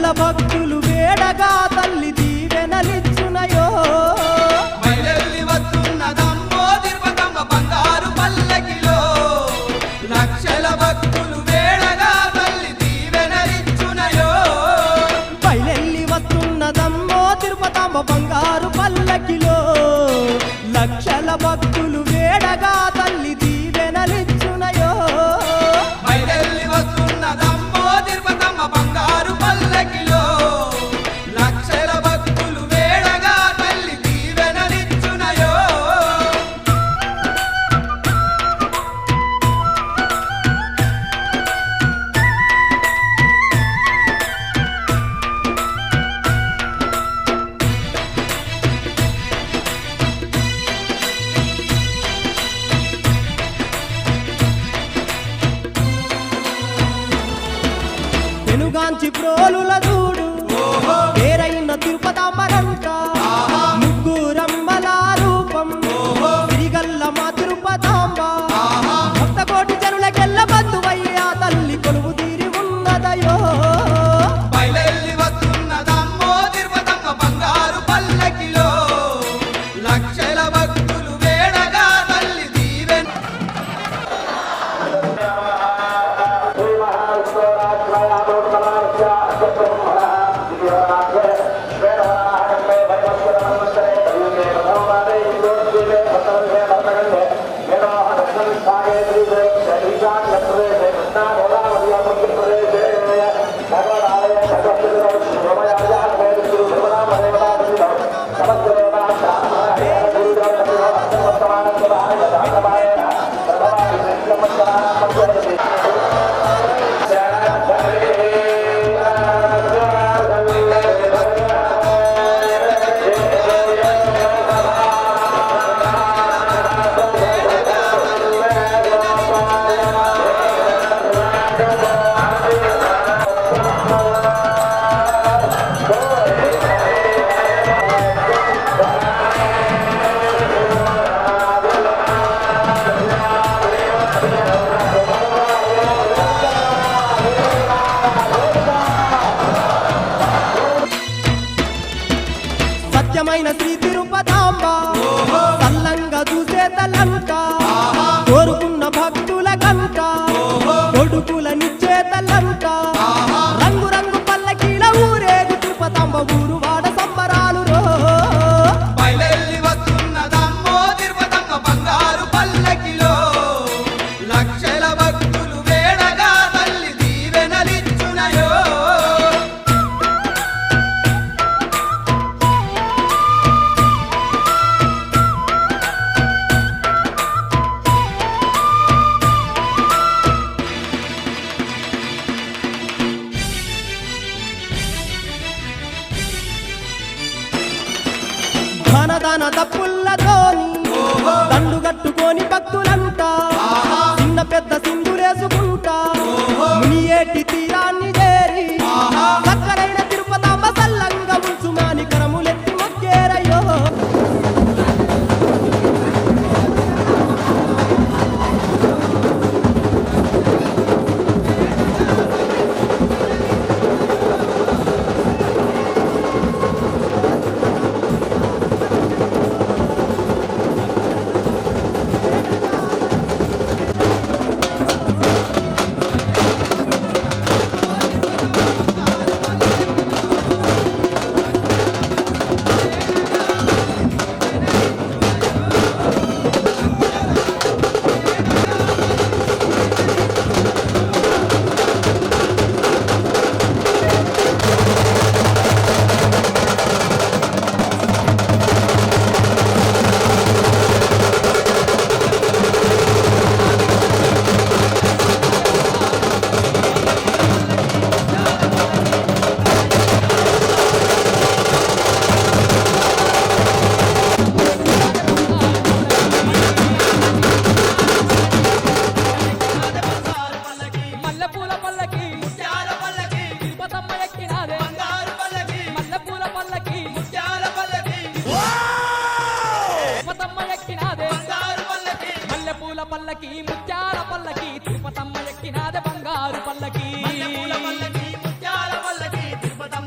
లక్షల భక్తులు వేడగా తల్లి దీవెనలిచ్చునయో బయలెల్లి వస్తున్నదమ్మో తిరుపతమ్మ బంగారు పల్లకిలో లక్షల భక్తులు వేడగా తల్లి దీవెనలిచ్చునయో బయలెల్లి వస్తున్నదమ్మో తిరుపతమ్మ బంగారు పల్లకిలో లక్షల భక్తులు వేడగా తల్లి దీవెనలిచ్చునయో బయలెల్లి వస్తున్నదమ్మో తిరుపతమ్మ బంగారు పల్లకిలో లక్షల భక్తులు వేడగా తల్లి దీవెనలిచ్చునయో వెనుగాంచి ప్రోలుల చూడు పేరైన తిరుపతమ్మరంట ముగ్గురమ్మల రూపం సిరిగల్ల మా తిరుపతాంబ భక్త కోటి జనులకెల్ల బంధువయ్యా తల్లి కొలువు తీరి ఉన్నదయో బయలెల్లి వస్తున్నదమ్మో తిరుపతమ్మ బంగారు పల్లకిలో లక్షల భక్తులు వేడగా తల్లి దీవెన సత్యమైన శ్రీ తిరుపతాంబ సల్లంగా చూసే తలంక కోరుకున్న భక్తుల కంట కొడుకులనిచ్చే తలంక రంగు రంగు పల్లకీల ఊరేగు తిరుపతాంబ ఊరు వాడ సంబరాలు రో బయలెల్లి వస్తున్నదమ్మో తిరుపతమ్మ బంగారు పల్లకిలో లక్షల భక్తులు వేడగా తల్లి దీవెనలిచ్చునయో ధనధన తప్పుల్లతోని దండు కట్టుకొని భక్తులంట చిన్న పెద్ద సింధులేసుకుంటా మునియేటి తీరాన్ని చేరి చక్కరైన తిరుపతమ్మ సల్లంగా ఉంచుమాని కరములెత్తి మొక్కేరయ్యో పల్లకి ముత్యాల పల్లకి తిరుపతమ్మ ఎక్కినాద బంగారు పల్లకి మల్లెపూల పల్లకి ముత్యాల పల్లకి తిరుపతమ్మ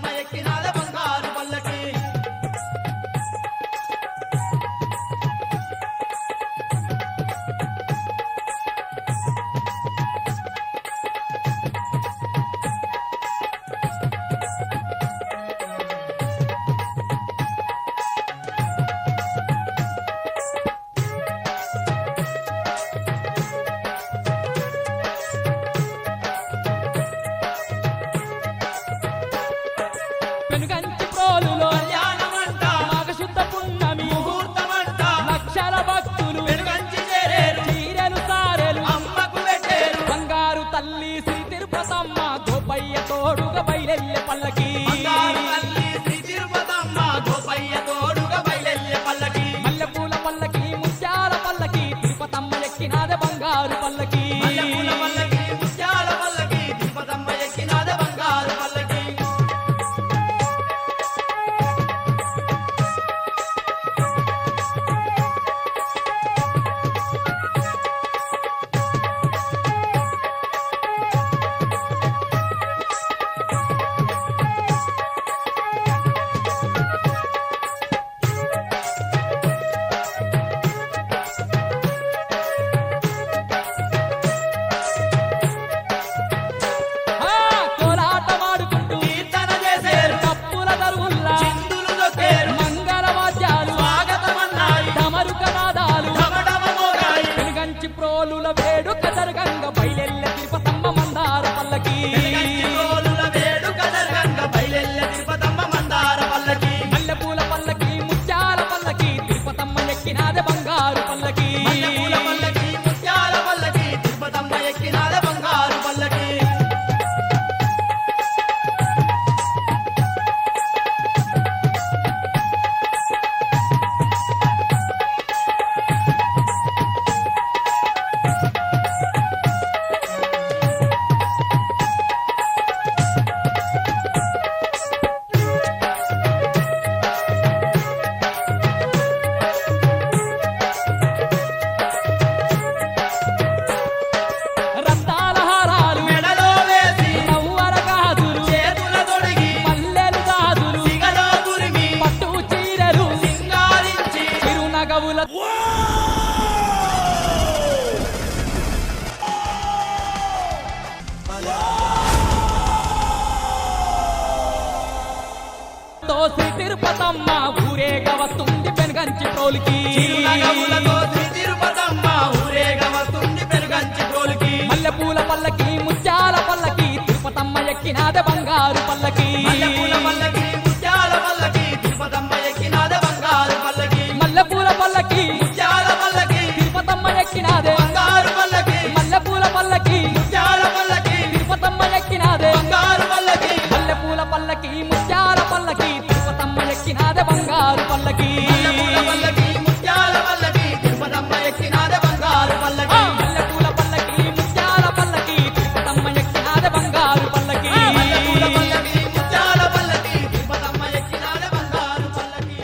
శ్రీ తిరుపతమ్మ ఊరేగ వస్తుంది పెనుగంచి ప్రోలికి చిరునగవులతో శ్రీ తిరుపతమ్మ ఊరేగ వస్తుంది పెనుగంచి ప్రోలికి మల్లెపూల పల్లకి ముత్యాల పల్లకి తిరుపతమ్మ ఎక్కినాద బంగారు పల్లకి మల్లెపూల పల్లకి ముత్యాల పల్లకి తిరుపతమ్మ ఎక్కినాద బంగారు పల్లకి మల్లెపూల పల్లకి ముత్యాల పల్లకి తిరుపతమ్మ ఎక్కినాదే బంగారు పల్లకి మల్లెపూల పల్లకి ముత్యాల పల్లకి తిరుపతమ్మ ఎక్కినాదే బంగారు పల్లకి మల్లెపూల పల్లకి ముత్యాల పల్లకి తిరుపతమ్మ ఎక్కినాదే బంగారు పల్లకి మల్లెపూల పల్లకి ముత్యాల పల్లకి తిరుపతమ్మ ఎక్కినాద బంగారు పల్లకి మల్లెపూల పల్లకి ముత్యాల పల్లకి తిరుపతమ్మ ఎక్కినాదే బంగారు పల్లకి మల్లెపూల పల్లకి ముత్యాల పల్లకి తిరుపతమ్మ ఎక్కినాద బంగారు పల్లకి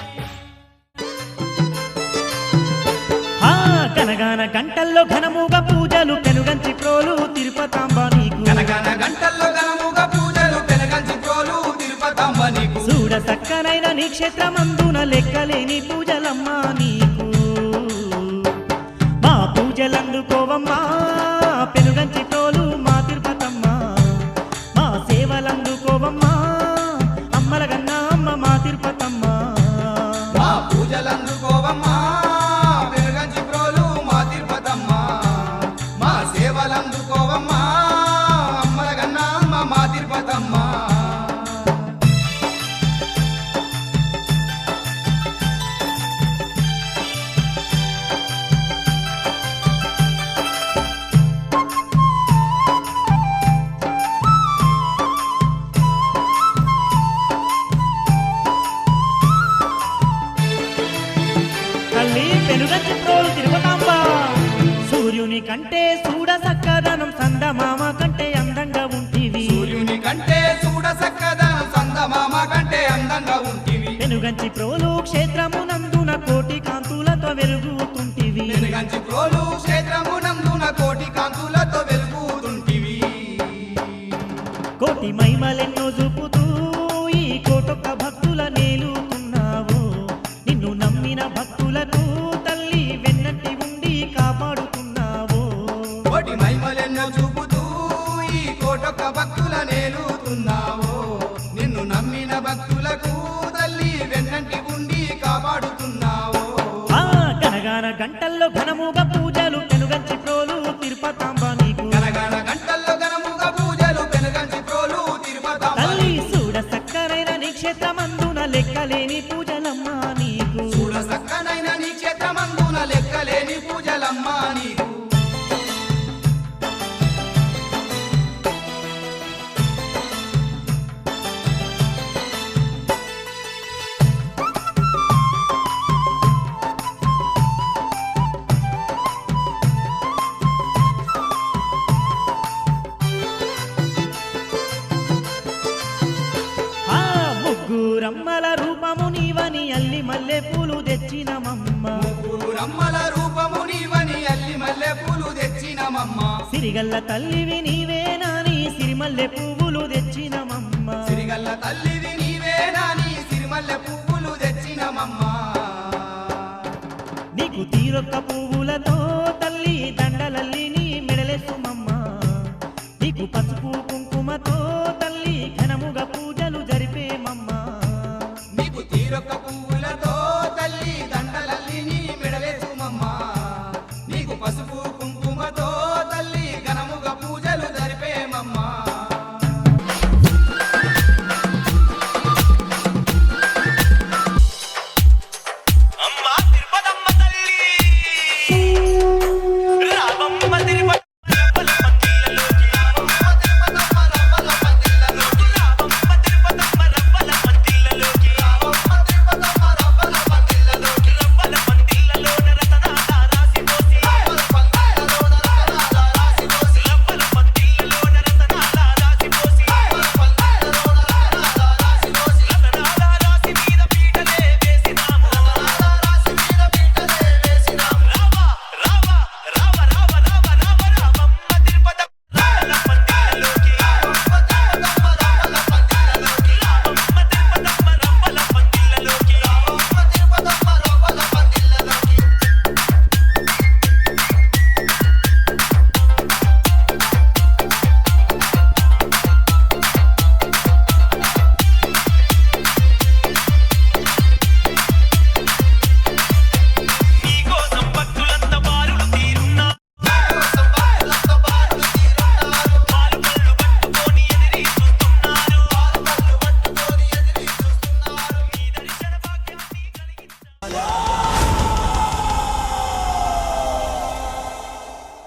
గనగాన గంటల్లో ఘనముగా పూజలు పెనుగంచి ప్రోలు తిరుపతాంబ నీకు గనగన గంటల్లో ఘనముగా పూజలు పెనుగంచి ప్రోలు తిరుపతమ్మ నీకు చూడ చక్కనైన నీ క్షేత్రమందున లెక్కలేని పూజలమ్మా నీకు మా పూజలందుకోవమ్మా పెనుగంచి ప్రోలు మా తిరుపతమ్మ మా సేవలందుకోవమ్మా అమ్మల గన్నా అమ్మ మా తిరుపతమ్మ మా పూజలందుకోవమ్మా పెనుగంచి ప్రోలు మా తిరుపతమ్మ మా సేవలందుకోవమ్మా అమ్మల గన్నమ్మ మా తిరుపతమ్మ తల్లి పెనుగంచి ప్రోలు తిరుపతాంబ సూర్యుని కంటే చూడ చక్కదనం సందమామ కంటే అందంగా ఉంటివి సూర్యుని కంటే చూడ సక్కదనం సందమామ కంటే అందంగా ఉంటివి పెనుగంచి ప్రోలు క్షేత్రమునందున కోటి కాంతులతో వెలుగుతుంటివి పెనుగంచి ప్రోలు క్షేత్రమునందున కోటి కాంతులతో వెలుగుతుంటివి కోటి మహిమలెన్నో చూపుతూ ఈ కోటొక్క భక్తుల నేలుతున్నావు నిన్ను నమ్మిన భక్తులకు తల్లి వెన్నట్టి ఉండి కాపాడుతున్నావు కోటి మహిమలెన్నో చూపుతూ ఈ కోటొక్క భక్తుల నేలుతున్నావో నిన్ను నమ్మిన భక్తులకు తల్లి వెన్నంటి ఉండి కాపాడుతున్నావో గనగాన గంటల్లో ఘనముగా పూజలు పెనుగంచి ప్రోలు తిరుపతాంబ నీకు గనగన గంటల్లో ఘనముగా పూజలు పెనుగంచి ప్రోలు తిరుపతమ్మ తల్లి చూడ చక్కరైన నీ క్షేత్రమందున లెక్కలేని పూజలమ్మా నీకు చూడ సక్కనైన నీ క్షేత్రమందున లెక్కలేని పూజలమ్మా నీకు ముగ్గురమ్మల రూపము నీవని అల్లి మల్లె పూలు తెచ్చినమమ్మ రమ్మల రూపము నీవని అల్లి మల్లె పూలు తెచ్చినమమ్మ సిరిగల్ల తల్లివి నీవేనాని సిరిమల్లె పువ్వులు తెచ్చినమమ్మ సిరిగల్ల తల్లివి నీవేనాని సిరిమల్లె పువ్వులు తెచ్చినమమ్మ నీకు తీరొక్క పువ్వులతో తల్లి దండలల్లి నీ మెడలెసుమమ్మ నీకు పసుపు కుంకుమతో తల్లి ఘనముగా పూజలు జరిపేమమ్మ నీకు తీరొక్క పువ్వు